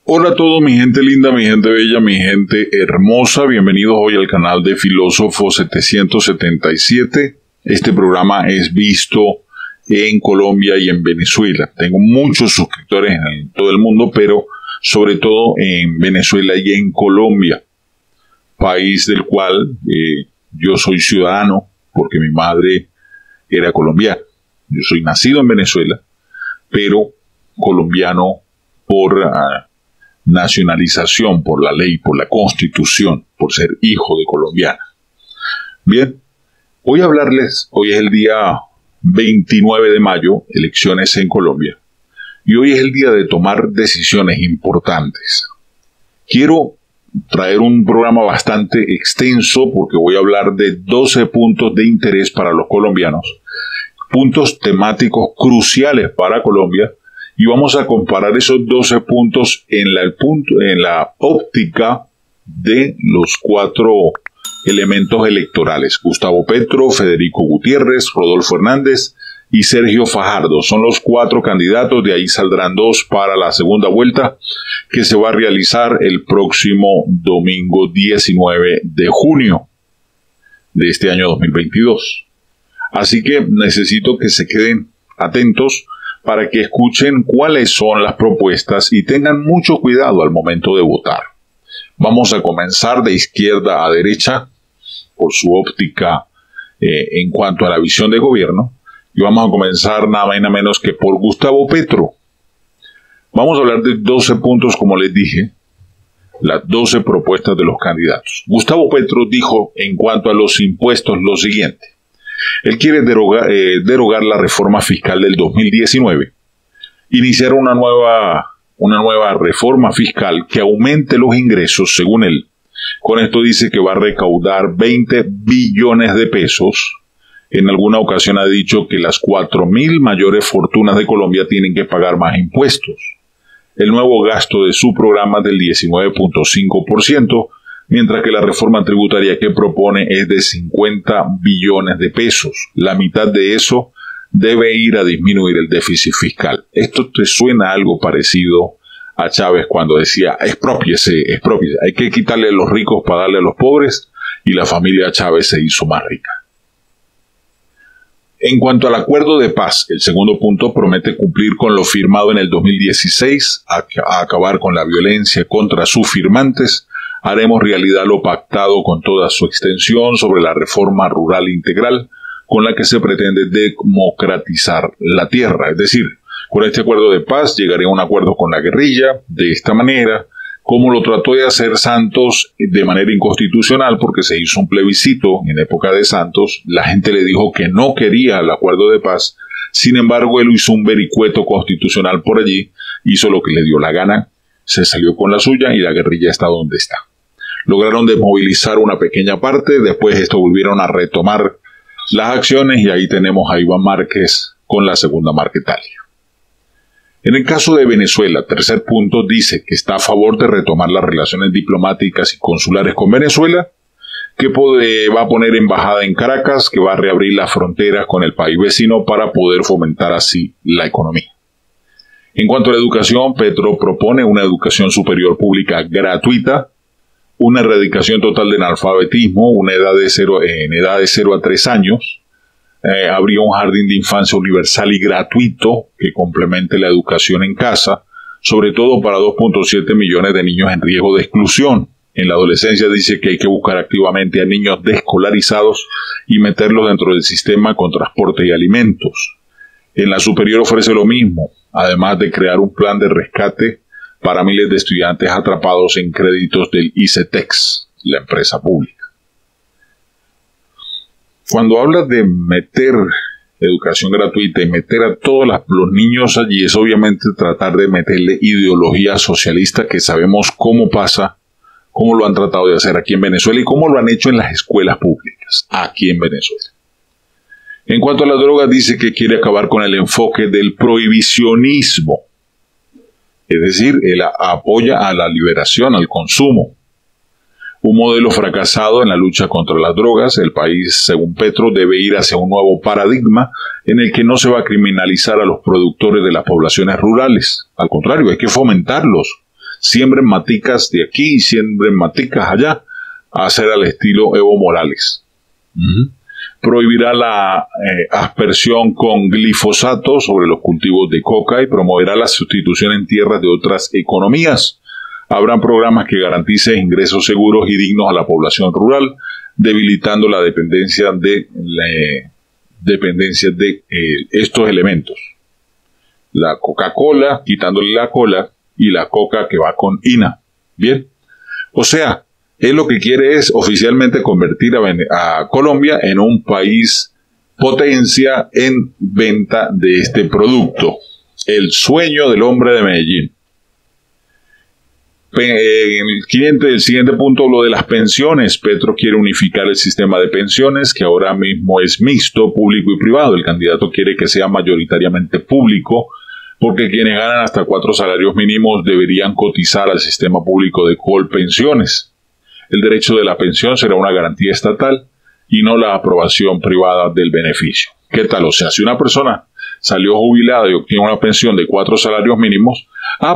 Hola a todos, mi gente linda, mi gente bella, mi gente hermosa. Bienvenidos hoy al canal de Filósofo 777. Este programa es visto en Colombia y en Venezuela. Tengo muchos suscriptores en todo el mundo, pero sobre todo en Venezuela y en Colombia, país del cual yo soy ciudadano porque mi madre era colombiana. Yo soy nacido en Venezuela, pero colombiano por nacionalización, por la ley, por la constitución, por ser hijo de colombiana. Bien, voy a hablarles, hoy es el día 29 de mayo, elecciones en Colombia, y hoy es el día de tomar decisiones importantes. Quiero traer un programa bastante extenso porque voy a hablar de 12 puntos de interés para los colombianos, puntos temáticos cruciales para Colombia, y vamos a comparar esos 12 puntos en la óptica de los 4 elementos electorales. Gustavo Petro, Federico Gutiérrez, Rodolfo Hernández y Sergio Fajardo. Son los 4 candidatos, de ahí saldrán 2 para la segunda vuelta que se va a realizar el próximo domingo 19 de junio de este año 2022. Así que necesito que se queden atentos para que escuchen cuáles son las propuestas y tengan mucho cuidado al momento de votar. Vamos a comenzar de izquierda a derecha por su óptica en cuanto a la visión de gobierno, y vamos a comenzar nada más y nada menos que por Gustavo Petro. Vamos a hablar de 12 puntos, como les dije, las 12 propuestas de los candidatos. Gustavo Petro dijo en cuanto a los impuestos lo siguiente: él quiere derogar la reforma fiscal del 2019, iniciar una nueva reforma fiscal que aumente los ingresos, según él. Con esto dice que va a recaudar 20 billones de pesos. En alguna ocasión ha dicho que las 4.000 mayores fortunas de Colombia tienen que pagar más impuestos. El nuevo gasto de su programa es del 19.5%, mientras que la reforma tributaria que propone es de 50 billones de pesos. La mitad de eso debe ir a disminuir el déficit fiscal. Esto te suena algo parecido a Chávez cuando decía: exprópiese, hay que quitarle a los ricos para darle a los pobres, y la familia Chávez se hizo más rica. En cuanto al acuerdo de paz, el segundo punto promete cumplir con lo firmado en el 2016, a acabar con la violencia contra sus firmantes. Haremos realidad lo pactado con toda su extensión sobre la reforma rural integral, con la que se pretende democratizar la tierra. Es decir, con este acuerdo de paz llegaré a un acuerdo con la guerrilla, de esta manera, como lo trató de hacer Santos de manera inconstitucional, porque se hizo un plebiscito en época de Santos. La gente le dijo que no quería el acuerdo de paz. Sin embargo, él hizo un vericueto constitucional por allí, hizo lo que le dio la gana, se salió con la suya y la guerrilla está donde está. Lograron desmovilizar una pequeña parte, después esto volvieron a retomar las acciones, y ahí tenemos a Iván Márquez con la segunda Marquetalia. En el caso de Venezuela, tercer punto, dice que está a favor de retomar las relaciones diplomáticas y consulares con Venezuela, que va a poner embajada en Caracas, que va a reabrir las fronteras con el país vecino para poder fomentar así la economía. En cuanto a la educación, Petro propone una educación superior pública gratuita, una erradicación total del analfabetismo, en edad de 0 a 3 años. Habría un jardín de infancia universal y gratuito que complemente la educación en casa, sobre todo para 2.7 millones de niños en riesgo de exclusión. En la adolescencia dice que hay que buscar activamente a niños desescolarizados y meterlos dentro del sistema con transporte y alimentos. En la superior ofrece lo mismo, además de crear un plan de rescate para miles de estudiantes atrapados en créditos del ICETEX, la empresa pública. Cuando habla de meter educación gratuita y meter a todos los niños allí, es obviamente tratar de meterle ideología socialista, que sabemos cómo pasa, cómo lo han tratado de hacer aquí en Venezuela y cómo lo han hecho en las escuelas públicas aquí en Venezuela. En cuanto a las drogas, dice que quiere acabar con el enfoque del prohibicionismo. Es decir, él apoya a la liberación, al consumo. Un modelo fracasado en la lucha contra las drogas. El país, según Petro, debe ir hacia un nuevo paradigma en el que no se va a criminalizar a los productores de las poblaciones rurales. Al contrario, hay que fomentarlos. siembren maticas de aquí y siembren maticas allá, a hacer al estilo Evo Morales. Prohibirá la aspersión con glifosato sobre los cultivos de coca y promoverá la sustitución en tierras de otras economías. Habrán programas que garanticen ingresos seguros y dignos a la población rural, debilitando la dependencia de estos elementos. La Coca-Cola, quitándole la cola, y la coca que va con INA. Bien, o sea, él lo que quiere es oficialmente convertir a Colombia en un país potencia en venta de este producto. El sueño del hombre de Medellín. El siguiente punto, lo de las pensiones. Petro quiere unificar el sistema de pensiones, que ahora mismo es mixto, público y privado. El candidato quiere que sea mayoritariamente público, porque quienes ganan hasta 4 salarios mínimos deberían cotizar al sistema público de Colpensiones. El derecho de la pensión será una garantía estatal y no la aprobación privada del beneficio. ¿Qué tal? O sea, si una persona salió jubilada y obtiene una pensión de 4 salarios mínimos,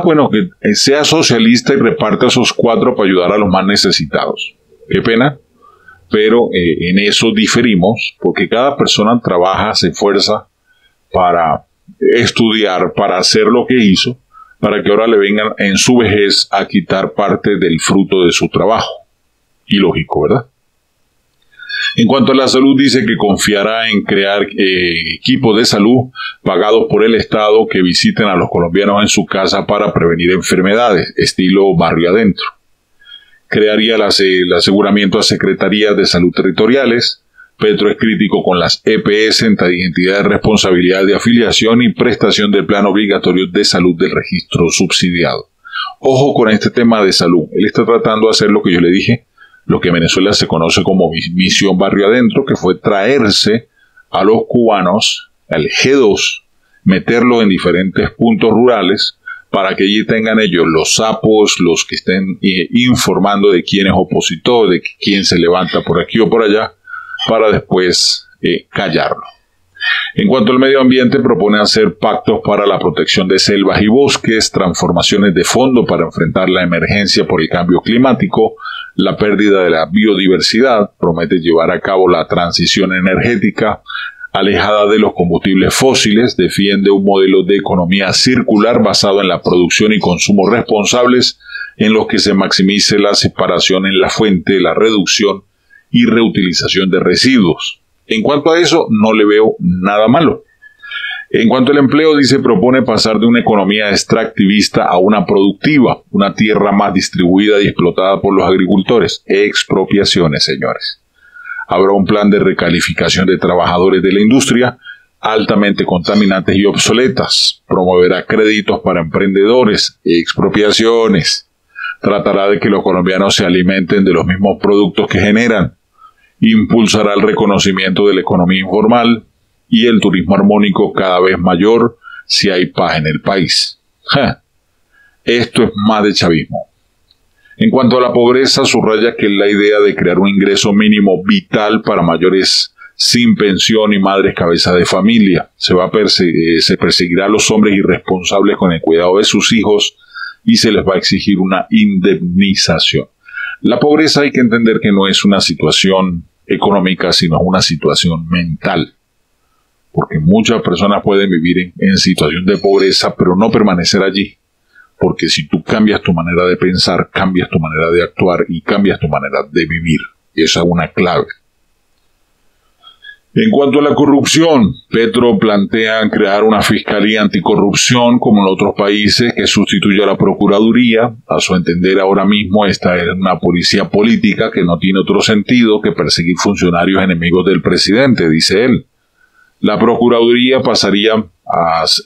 bueno, que sea socialista y reparta esos 4 para ayudar a los más necesitados. Qué pena, pero en eso diferimos, porque cada persona trabaja, se esfuerza para estudiar, para hacer lo que hizo, para que ahora le vengan en su vejez a quitar parte del fruto de su trabajo. Ilógico, ¿verdad? En cuanto a la salud, dice que confiará en crear equipos de salud pagados por el Estado que visiten a los colombianos en su casa para prevenir enfermedades, estilo barrio adentro. Crearía el aseguramiento a secretarías de salud territoriales. Petro es crítico con las EPS, entidad de responsabilidad de afiliación y prestación del plan obligatorio de salud del registro subsidiado. Ojo con este tema de salud. Él está tratando de hacer lo que yo le dije, lo que en Venezuela se conoce como misión barrio adentro, que fue traerse a los cubanos, al G2, meterlos en diferentes puntos rurales para que allí tengan ellos los sapos, los que estén informando de quién es opositor, de quién se levanta por aquí o por allá, para después callarlo. En cuanto al medio ambiente, propone hacer pactos para la protección de selvas y bosques, transformaciones de fondo para enfrentar la emergencia por el cambio climático, la pérdida de la biodiversidad, promete llevar a cabo la transición energética, alejada de los combustibles fósiles, defiende un modelo de economía circular basado en la producción y consumo responsables, en los que se maximice la separación en la fuente, la reducción y reutilización de residuos. En cuanto a eso, no le veo nada malo. En cuanto al empleo, dice, propone pasar de una economía extractivista a una productiva, una tierra más distribuida y explotada por los agricultores. Expropiaciones, señores. Habrá un plan de recalificación de trabajadores de la industria altamente contaminantes y obsoletas. Promoverá créditos para emprendedores. Expropiaciones. Tratará de que los colombianos se alimenten de los mismos productos que generan. Impulsará el reconocimiento de la economía informal y el turismo armónico cada vez mayor si hay paz en el país. Esto es más de chavismo. En cuanto a la pobreza, subraya que la idea de crear un ingreso mínimo vital para mayores sin pensión y madres cabeza de familia. Se perseguirá a los hombres irresponsables con el cuidado de sus hijos y se les va a exigir una indemnización. La pobreza hay que entender que no es una situación económica, sino una situación mental. Porque muchas personas pueden vivir en situación de pobreza, pero no permanecer allí. Porque si tú cambias tu manera de pensar, cambias tu manera de actuar y cambias tu manera de vivir. Esa es una clave. En cuanto a la corrupción, Petro plantea crear una fiscalía anticorrupción como en otros países que sustituya a la Procuraduría. A su entender, ahora mismo esta es una policía política que no tiene otro sentido que perseguir funcionarios enemigos del presidente, dice él. La Procuraduría pasaría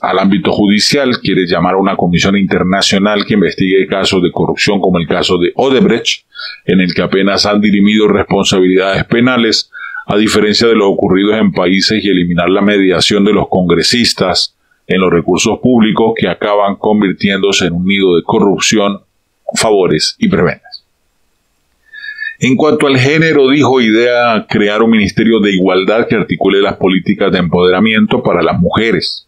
al ámbito judicial, quiere llamar a una comisión internacional que investigue casos de corrupción como el caso de Odebrecht, en el que apenas han dirimido responsabilidades penales, a diferencia de lo ocurrido en países, y eliminar la mediación de los congresistas en los recursos públicos que acaban convirtiéndose en un nido de corrupción, favores y prebendas. En cuanto al género, dijo, idea crear un ministerio de igualdad que articule las políticas de empoderamiento para las mujeres,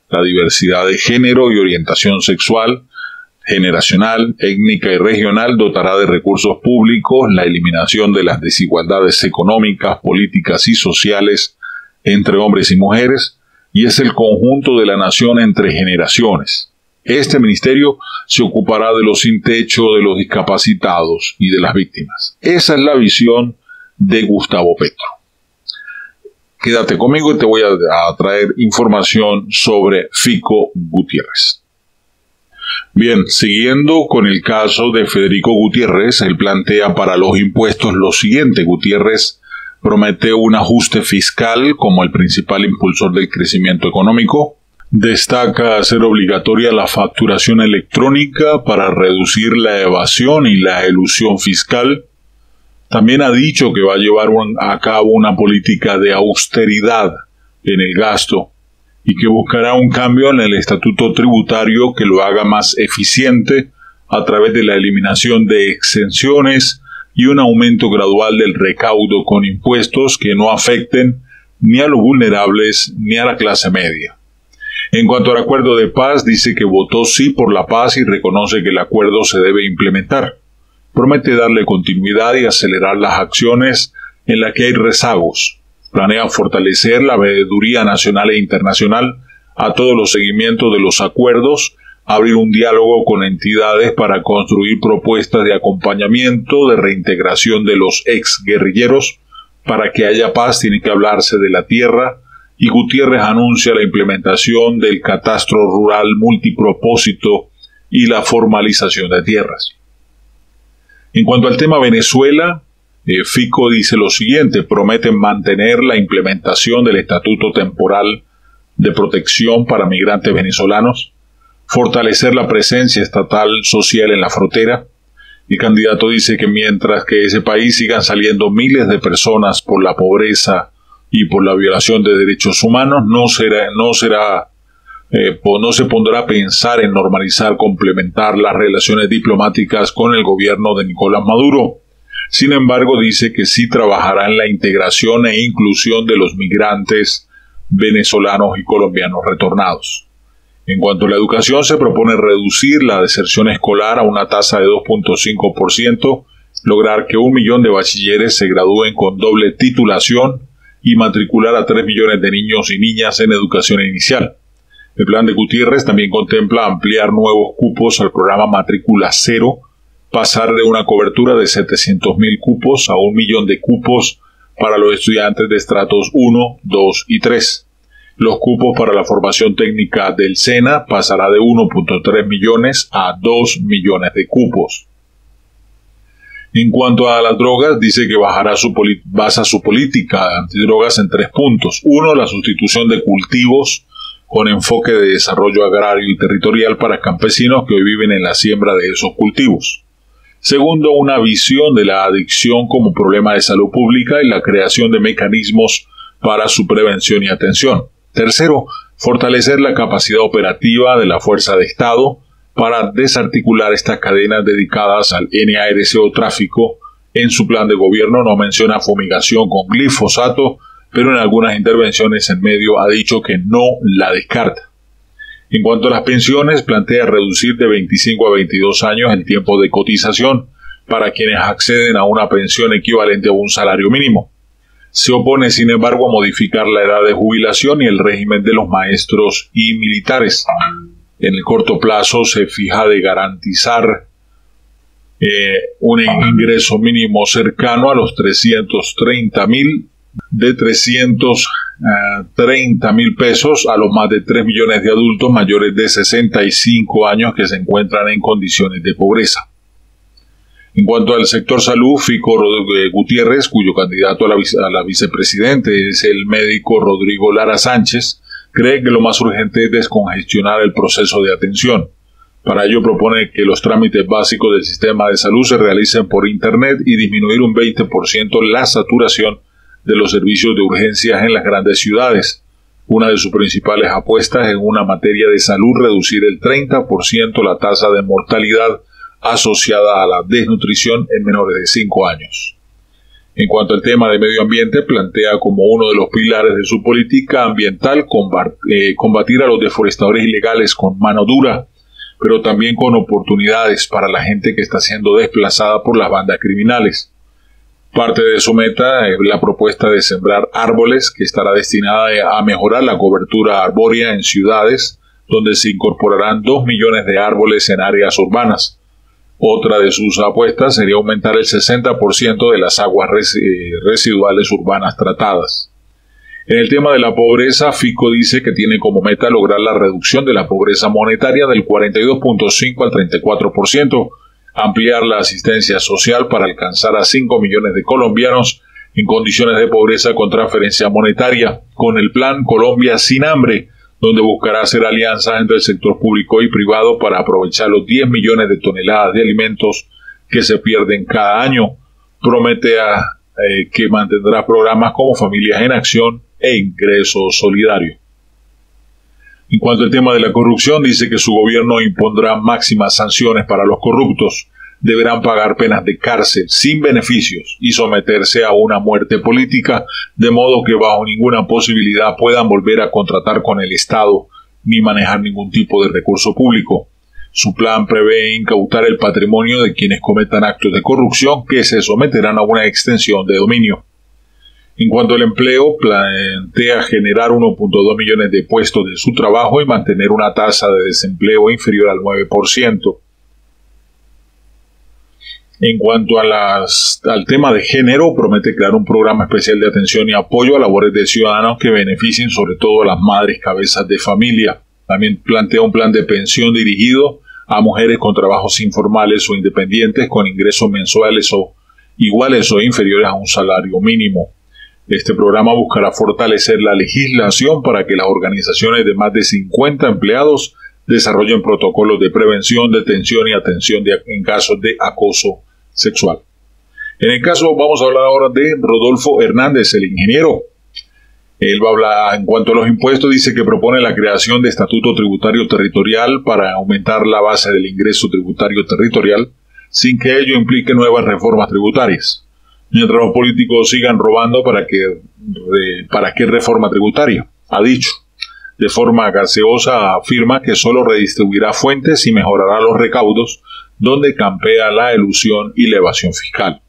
la diversidad de género y orientación sexual, generacional, étnica y regional, dotará de recursos públicos la eliminación de las desigualdades económicas, políticas y sociales entre hombres y mujeres, y es el conjunto de la nación entre generaciones. Este ministerio se ocupará de los sin techo, de los discapacitados y de las víctimas. Esa es la visión de Gustavo Petro. Quédate conmigo y te voy a traer información sobre Fico Gutiérrez. Bien, siguiendo con el caso de Federico Gutiérrez, él plantea para los impuestos lo siguiente. Gutiérrez promete un ajuste fiscal como el principal impulsor del crecimiento económico. Destaca hacer obligatoria la facturación electrónica para reducir la evasión y la elusión fiscal. También ha dicho que va a llevar a cabo una política de austeridad en el gasto y que buscará un cambio en el estatuto tributario que lo haga más eficiente a través de la eliminación de exenciones y un aumento gradual del recaudo con impuestos que no afecten ni a los vulnerables ni a la clase media. En cuanto al acuerdo de paz, dice que votó sí por la paz y reconoce que el acuerdo se debe implementar. Promete darle continuidad y acelerar las acciones en las que hay rezagos. Planea fortalecer la veeduría nacional e internacional a todos los seguimientos de los acuerdos, abrir un diálogo con entidades para construir propuestas de acompañamiento, de reintegración de los exguerrilleros. Para que haya paz tiene que hablarse de la tierra, y Gutiérrez anuncia la implementación del catastro rural multipropósito y la formalización de tierras. En cuanto al tema Venezuela, Fico dice lo siguiente: prometen mantener la implementación del Estatuto Temporal de Protección para Migrantes Venezolanos, fortalecer la presencia estatal social en la frontera. El candidato dice que mientras que ese país sigan saliendo miles de personas por la pobreza y por la violación de derechos humanos, no se pondrá a pensar en normalizar, complementar las relaciones diplomáticas con el gobierno de Nicolás Maduro. Sin embargo, dice que sí trabajará en la integración e inclusión de los migrantes venezolanos y colombianos retornados. En cuanto a la educación, se propone reducir la deserción escolar a una tasa de 2.5%, lograr que 1 millón de bachilleres se gradúen con doble titulación y matricular a 3 millones de niños y niñas en educación inicial. El plan de Gutiérrez también contempla ampliar nuevos cupos al programa Matrícula Cero, pasar de una cobertura de 700.000 cupos a 1 millón de cupos para los estudiantes de estratos 1, 2 y 3. Los cupos para la formación técnica del SENA pasará de 1.3 millones a 2 millones de cupos. En cuanto a las drogas, dice que basa su política antidrogas en 3 puntos. 1. La sustitución de cultivos con enfoque de desarrollo agrario y territorial para campesinos que hoy viven en la siembra de esos cultivos. Segundo, una visión de la adicción como problema de salud pública y la creación de mecanismos para su prevención y atención. Tercero, fortalecer la capacidad operativa de la Fuerza de Estado para desarticular estas cadenas dedicadas al NARC o tráfico. En su plan de gobierno no menciona fumigación con glifosato, pero en algunas intervenciones en medio ha dicho que no la descarta. En cuanto a las pensiones, plantea reducir de 25 a 22 años el tiempo de cotización para quienes acceden a una pensión equivalente a un salario mínimo. Se opone, sin embargo, a modificar la edad de jubilación y el régimen de los maestros y militares. En el corto plazo se fija de garantizar un ingreso mínimo cercano a los 330.000, de 330.000 pesos a los más de 3 millones de adultos mayores de 65 años que se encuentran en condiciones de pobreza. En cuanto al sector salud, Fico Gutiérrez, cuyo candidato a la vicepresidente es el médico Rodrigo Lara Sánchez, cree que lo más urgente es descongestionar el proceso de atención. Para ello propone que los trámites básicos del sistema de salud se realicen por Internet y disminuir un 20% la saturación de los servicios de urgencias en las grandes ciudades. Una de sus principales apuestas en una materia de salud, reducir el 30% la tasa de mortalidad asociada a la desnutrición en menores de 5 años. En cuanto al tema de medio ambiente, plantea como uno de los pilares de su política ambiental combatir a los deforestadores ilegales con mano dura, pero también con oportunidades para la gente que está siendo desplazada por las bandas criminales. Parte de su meta es la propuesta de sembrar árboles, que estará destinada a mejorar la cobertura arbórea en ciudades, donde se incorporarán 2 millones de árboles en áreas urbanas. Otra de sus apuestas sería aumentar el 60% de las aguas residuales urbanas tratadas. En el tema de la pobreza, Fico dice que tiene como meta lograr la reducción de la pobreza monetaria del 42.5 al 34%, ampliar la asistencia social para alcanzar a 5 millones de colombianos en condiciones de pobreza con transferencia monetaria, con el plan Colombia sin hambre, donde buscará hacer alianzas entre el sector público y privado para aprovechar los 10 millones de toneladas de alimentos que se pierden cada año. Promete que mantendrá programas como Familias en Acción e Ingreso Solidario. En cuanto al tema de la corrupción, dice que su gobierno impondrá máximas sanciones para los corruptos. Deberán pagar penas de cárcel sin beneficios y someterse a una muerte política, de modo que bajo ninguna posibilidad puedan volver a contratar con el Estado ni manejar ningún tipo de recurso público. Su plan prevé incautar el patrimonio de quienes cometan actos de corrupción, que se someterán a una extensión de dominio. En cuanto al empleo, plantea generar 1.2 millones de puestos de su trabajo y mantener una tasa de desempleo inferior al 9%. En cuanto al tema de género, promete crear un programa especial de atención y apoyo a labores de ciudadanos que beneficien sobre todo a las madres cabezas de familia. También plantea un plan de pensión dirigido a mujeres con trabajos informales o independientes con ingresos mensuales o iguales o inferiores a un salario mínimo. Este programa buscará fortalecer la legislación para que las organizaciones de más de 50 empleados desarrollen protocolos de prevención, detención y atención en casos de acoso sexual. Vamos a hablar ahora de Rodolfo Hernández, el ingeniero. Él va a hablar en cuanto a los impuestos, dice que propone la creación de estatuto tributario territorial para aumentar la base del ingreso tributario territorial, sin que ello implique nuevas reformas tributarias. Mientras los políticos sigan robando, ¿para qué reforma tributaria? Ha dicho. De forma gaseosa afirma que solo redistribuirá fuentes y mejorará los recaudos, donde campea la elusión y la evasión fiscal.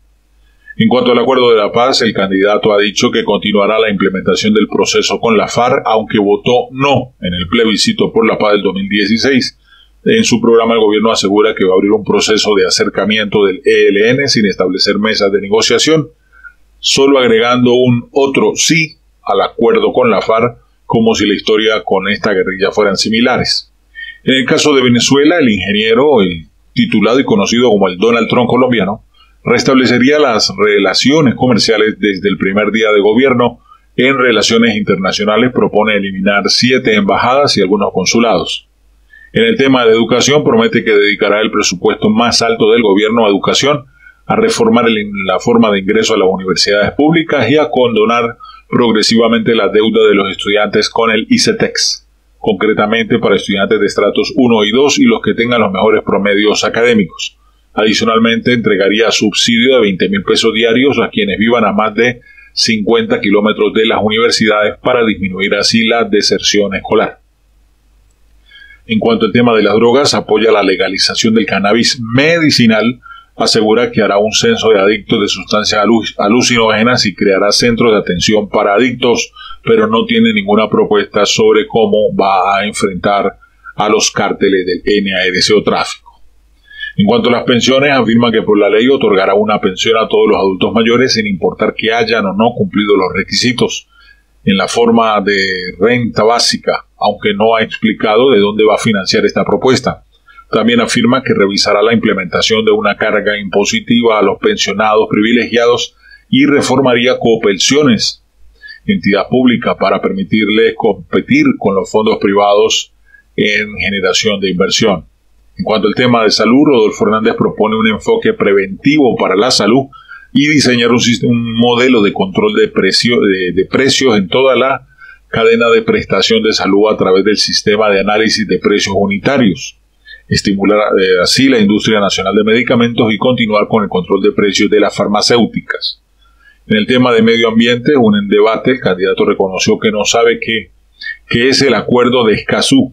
En cuanto al acuerdo de la paz, el candidato ha dicho que continuará la implementación del proceso con la FARC, aunque votó no en el plebiscito por la paz del 2016. En su programa, el gobierno asegura que va a abrir un proceso de acercamiento del ELN sin establecer mesas de negociación, solo agregando un otro sí al acuerdo con la FARC, como si la historia con esta guerrilla fueran similares. En el caso de Venezuela, el ingeniero, el titulado y conocido como el Donald Trump colombiano, restablecería las relaciones comerciales desde el primer día de gobierno. En relaciones internacionales propone eliminar 7 embajadas y algunos consulados. En el tema de educación, promete que dedicará el presupuesto más alto del gobierno a educación, a reformar la forma de ingreso a las universidades públicas y a condonar progresivamente la deuda de los estudiantes con el ICETEX, concretamente para estudiantes de estratos 1 y 2 y los que tengan los mejores promedios académicos. Adicionalmente, entregaría subsidio de 20.000 pesos diarios a quienes vivan a más de 50 kilómetros de las universidades para disminuir así la deserción escolar. En cuanto al tema de las drogas, apoya la legalización del cannabis medicinal, asegura que hará un censo de adictos de sustancias alucinógenas y creará centros de atención para adictos, pero no tiene ninguna propuesta sobre cómo va a enfrentar a los cárteles del narcotráfico. En cuanto a las pensiones, afirma que por la ley otorgará una pensión a todos los adultos mayores sin importar que hayan o no cumplido los requisitos, en la forma de renta básica, aunque no ha explicado de dónde va a financiar esta propuesta. También afirma que revisará la implementación de una carga impositiva a los pensionados privilegiados y reformaría Coopelsiones, entidad pública, para permitirles competir con los fondos privados en generación de inversión. En cuanto al tema de salud, Rodolfo Hernández propone un enfoque preventivo para la salud y diseñar un modelo de control de precios en toda la cadena de prestación de salud a través del sistema de análisis de precios unitarios. Estimular así la industria nacional de medicamentos y continuar con el control de precios de las farmacéuticas. En el tema de medio ambiente, en debate, el candidato reconoció que no sabe qué es el acuerdo de Escazú.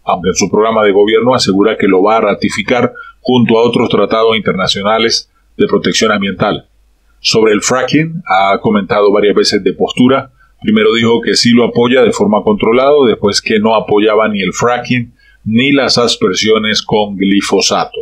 aunque en su programa de gobierno asegura que lo va a ratificar junto a otros tratados internacionales de protección ambiental. Sobre el fracking, ha comentado varias veces de postura. Primero dijo que sí lo apoya de forma controlada, después que no apoyaba ni el fracking ni las aspersiones con glifosato.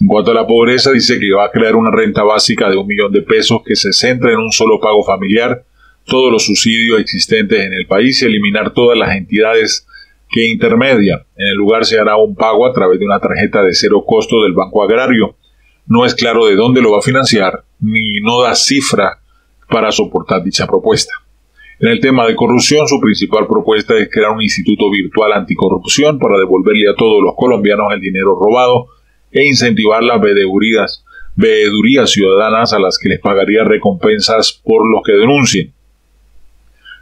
En cuanto a la pobreza, dice que va a crear una renta básica de $1.000.000 que se centra en un solo pago familiar, todos los subsidios existentes en el país y eliminar todas las entidades que intermedian. En el lugar se hará un pago a través de una tarjeta de cero costo del Banco Agrario. No es claro de dónde lo va a financiar, ni no da cifra para soportar dicha propuesta. En el tema de corrupción, su principal propuesta es crear un instituto virtual anticorrupción para devolverle a todos los colombianos el dinero robado e incentivar las veedurías ciudadanas a las que les pagaría recompensas por los que denuncien.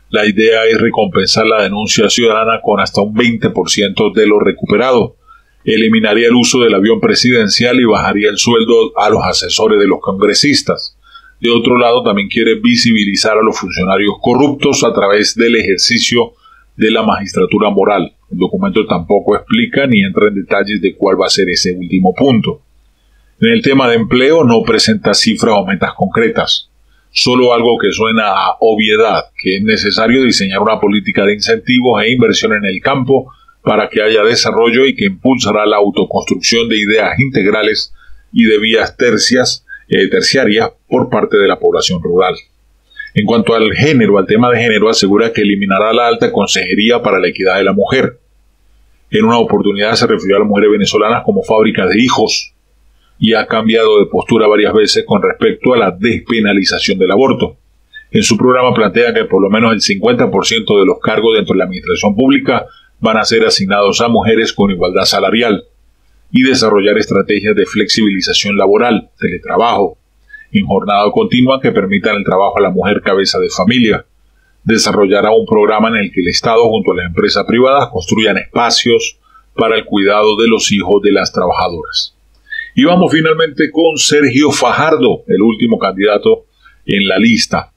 La idea es recompensar la denuncia ciudadana con hasta un 20% de lo recuperado. Eliminaría el uso del avión presidencial y bajaría el sueldo a los asesores de los congresistas. De otro lado, también quiere visibilizar a los funcionarios corruptos a través del ejercicio de la magistratura moral. El documento tampoco explica ni entra en detalles de cuál va a ser ese último punto. En el tema de empleo no presenta cifras o metas concretas, solo algo que suena a obviedad, que es necesario diseñar una política de incentivos e inversión en el campo para que haya desarrollo y que impulsará la autoconstrucción de ideas integrales y de vías terciarias por parte de la población rural. En cuanto al tema de género, asegura que eliminará la alta consejería para la equidad de la mujer. En una oportunidad se refirió a las mujeres venezolanas como fábricas de hijos y ha cambiado de postura varias veces con respecto a la despenalización del aborto. En su programa plantea que por lo menos el 50% de los cargos dentro de la administración pública van a ser asignados a mujeres con igualdad salarial y desarrollar estrategias de flexibilización laboral, teletrabajo, en jornada continua que permitan el trabajo a la mujer cabeza de familia. Desarrollará un programa en el que el Estado junto a las empresas privadas construyan espacios para el cuidado de los hijos de las trabajadoras. Y vamos finalmente con Sergio Fajardo, el último candidato en la lista.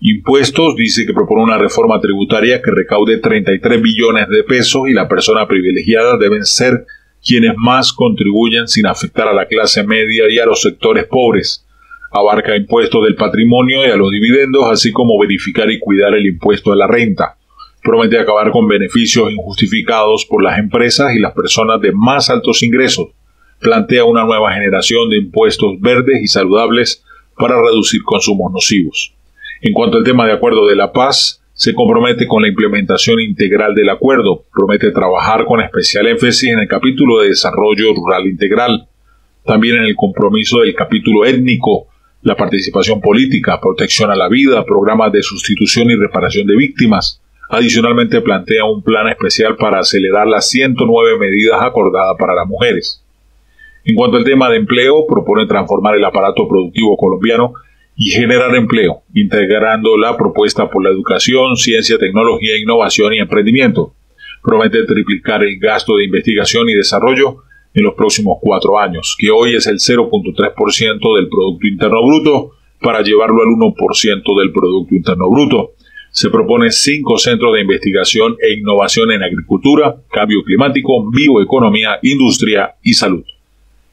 Impuestos, dice que propone una reforma tributaria que recaude 33 billones de pesos y la persona privilegiada deben ser quienes más contribuyen sin afectar a la clase media y a los sectores pobres. Abarca impuestos del patrimonio y a los dividendos, así como verificar y cuidar el impuesto a la renta. Promete acabar con beneficios injustificados por las empresas y las personas de más altos ingresos. Plantea una nueva generación de impuestos verdes y saludables para reducir consumos nocivos. En cuanto al tema de acuerdo de la paz, se compromete con la implementación integral del acuerdo. Promete trabajar con especial énfasis en el capítulo de desarrollo rural integral. También en el compromiso del capítulo étnico, la participación política, protección a la vida, programas de sustitución y reparación de víctimas. Adicionalmente plantea un plan especial para acelerar las 109 medidas acordadas para las mujeres. En cuanto al tema de empleo, propone transformar el aparato productivo colombiano y generar empleo, integrando la propuesta por la educación, ciencia, tecnología, innovación y emprendimiento. Promete triplicar el gasto de investigación y desarrollo en los próximos 4 años, que hoy es el 0.3% del Producto Interno Bruto, para llevarlo al 1% del Producto Interno Bruto. Se propone 5 centros de investigación e innovación en agricultura, cambio climático, bioeconomía, industria y salud.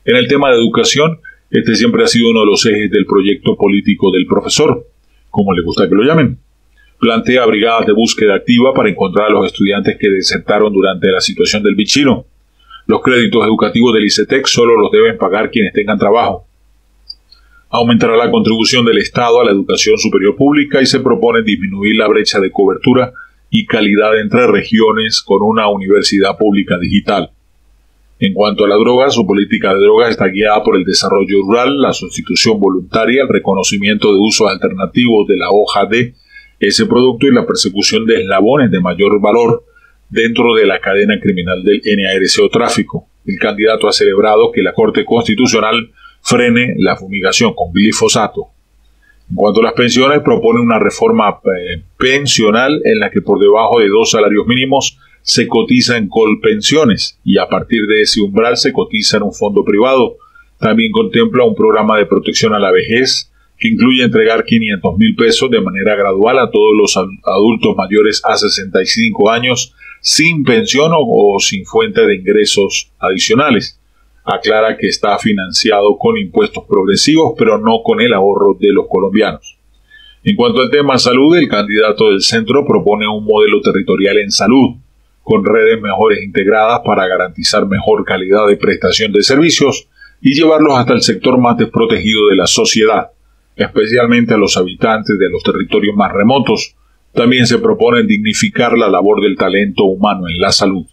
En el tema de educación, este siempre ha sido uno de los ejes del proyecto político del profesor, como le gusta que lo llamen. Plantea brigadas de búsqueda activa para encontrar a los estudiantes que desertaron durante la situación del bichino. Los créditos educativos del ICETEX solo los deben pagar quienes tengan trabajo. Aumentará la contribución del Estado a la educación superior pública y se propone disminuir la brecha de cobertura y calidad entre regiones con una universidad pública digital. En cuanto a la droga, su política de drogas está guiada por el desarrollo rural, la sustitución voluntaria, el reconocimiento de usos alternativos de la hoja de ese producto y la persecución de eslabones de mayor valor dentro de la cadena criminal del NARC o tráfico. El candidato ha celebrado que la Corte Constitucional frene la fumigación con glifosato. En cuanto a las pensiones, propone una reforma pensional en la que por debajo de 2 salarios mínimos se cotiza en Colpensiones y a partir de ese umbral se cotiza en un fondo privado. También contempla un programa de protección a la vejez que incluye entregar 500.000 pesos de manera gradual a todos los adultos mayores a 65 años sin pensión o sin fuente de ingresos adicionales. Aclara que está financiado con impuestos progresivos, pero no con el ahorro de los colombianos. En cuanto al tema salud, el candidato del centro propone un modelo territorial en salud, con redes mejores integradas para garantizar mejor calidad de prestación de servicios y llevarlos hasta el sector más desprotegido de la sociedad, especialmente a los habitantes de los territorios más remotos. También se propone dignificar la labor del talento humano en la salud.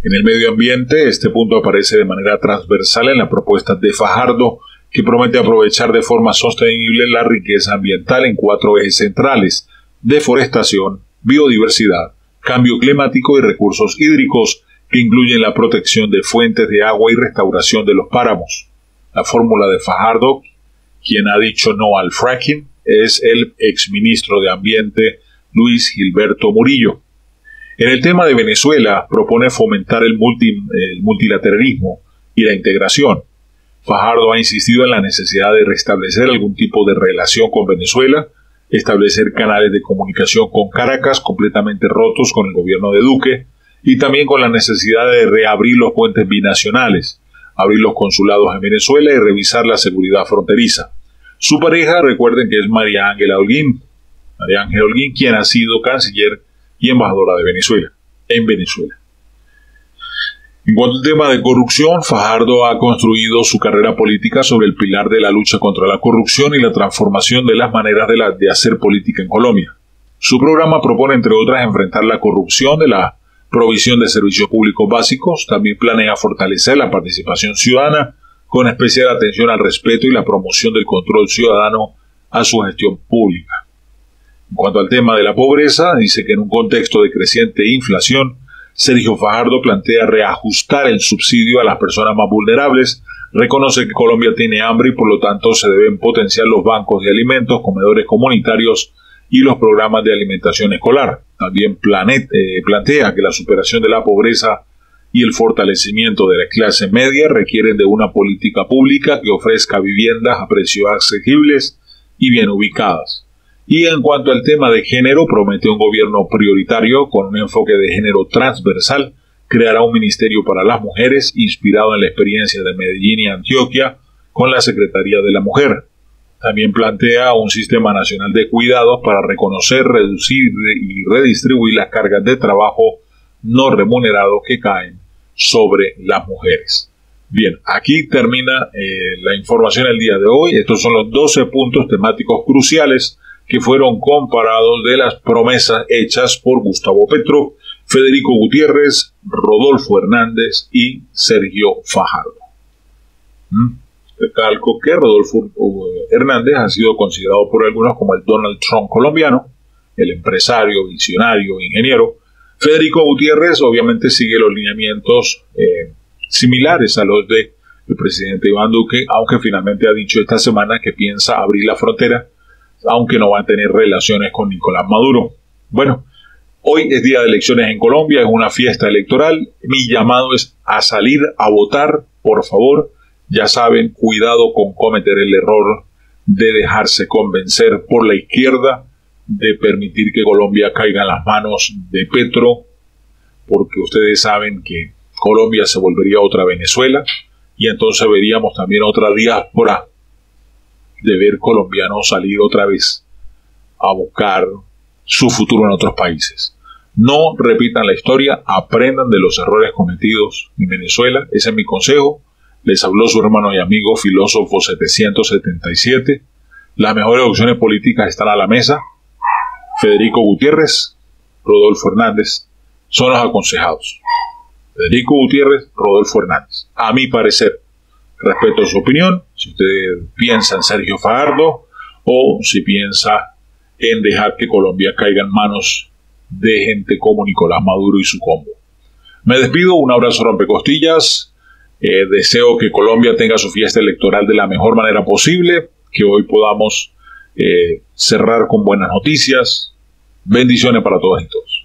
En el medio ambiente, este punto aparece de manera transversal en la propuesta de Fajardo, que promete aprovechar de forma sostenible la riqueza ambiental en 4 ejes centrales: deforestación, biodiversidad, cambio climático y recursos hídricos, que incluyen la protección de fuentes de agua y restauración de los páramos. La fórmula de Fajardo, quien ha dicho no al fracking, es el exministro de Ambiente Luis Gilberto Murillo. En el tema de Venezuela, propone fomentar el multilateralismo y la integración. Fajardo ha insistido en la necesidad de restablecer algún tipo de relación con Venezuela, establecer canales de comunicación con Caracas completamente rotos con el gobierno de Duque, y también con la necesidad de reabrir los puentes binacionales, abrir los consulados en Venezuela y revisar la seguridad fronteriza. Su pareja, recuerden que es María Ángela Holguín, quien ha sido canciller y embajadora de Venezuela, en Venezuela. En cuanto al tema de corrupción, Fajardo ha construido su carrera política sobre el pilar de la lucha contra la corrupción y la transformación de las maneras de hacer política en Colombia. Su programa propone, entre otras, enfrentar la corrupción de la provisión de servicios públicos básicos. También planea fortalecer la participación ciudadana, con especial atención al respeto y la promoción del control ciudadano a su gestión pública. En cuanto al tema de la pobreza, dice que en un contexto de creciente inflación, Sergio Fajardo plantea reajustar el subsidio a las personas más vulnerables, reconoce que Colombia tiene hambre y por lo tanto se deben potenciar los bancos de alimentos, comedores comunitarios y los programas de alimentación escolar. También plantea que la superación de la pobreza y el fortalecimiento de la clase media requieren de una política pública que ofrezca viviendas a precios asequibles y bien ubicadas. Y en cuanto al tema de género, promete un gobierno prioritario con un enfoque de género transversal. Creará un ministerio para las mujeres inspirado en la experiencia de Medellín y Antioquia con la Secretaría de la Mujer. También plantea un sistema nacional de cuidados para reconocer, reducir y redistribuir las cargas de trabajo no remunerado que caen sobre las mujeres. Bien, aquí termina la información el día de hoy. Estos son los 12 puntos temáticos cruciales que fueron comparados de las promesas hechas por Gustavo Petro, Federico Gutiérrez, Rodolfo Hernández y Sergio Fajardo. Recalco que Rodolfo Hernández ha sido considerado por algunos como el Donald Trump colombiano, el empresario, visionario, ingeniero. Federico Gutiérrez obviamente sigue los lineamientos similares a los del presidente Iván Duque, aunque finalmente ha dicho esta semana que piensa abrir la frontera, aunque no va a tener relaciones con Nicolás Maduro. Bueno, hoy es día de elecciones en Colombia, es una fiesta electoral. Mi llamado es a salir a votar, por favor. Ya saben, cuidado con cometer el error de dejarse convencer por la izquierda, de permitir que Colombia caiga en las manos de Petro, porque ustedes saben que Colombia se volvería otra Venezuela y entonces veríamos también otra diáspora de ver colombianos salir otra vez a buscar su futuro en otros países. No repitan la historia, aprendan de los errores cometidos en Venezuela. Ese es mi consejo. Les habló su hermano y amigo Filósofo 777. Las mejores opciones políticas están a la mesa. Federico Gutiérrez, Rodolfo Hernández son los aconsejados. Federico Gutiérrez, Rodolfo Hernández. A mi parecer, respeto su opinión. Si usted piensa en Sergio Fajardo o si piensa en dejar que Colombia caiga en manos de gente como Nicolás Maduro y su combo. Me despido, un abrazo rompecostillas. Deseo que Colombia tenga su fiesta electoral de la mejor manera posible, que hoy podamos cerrar con buenas noticias. Bendiciones para todos y todos.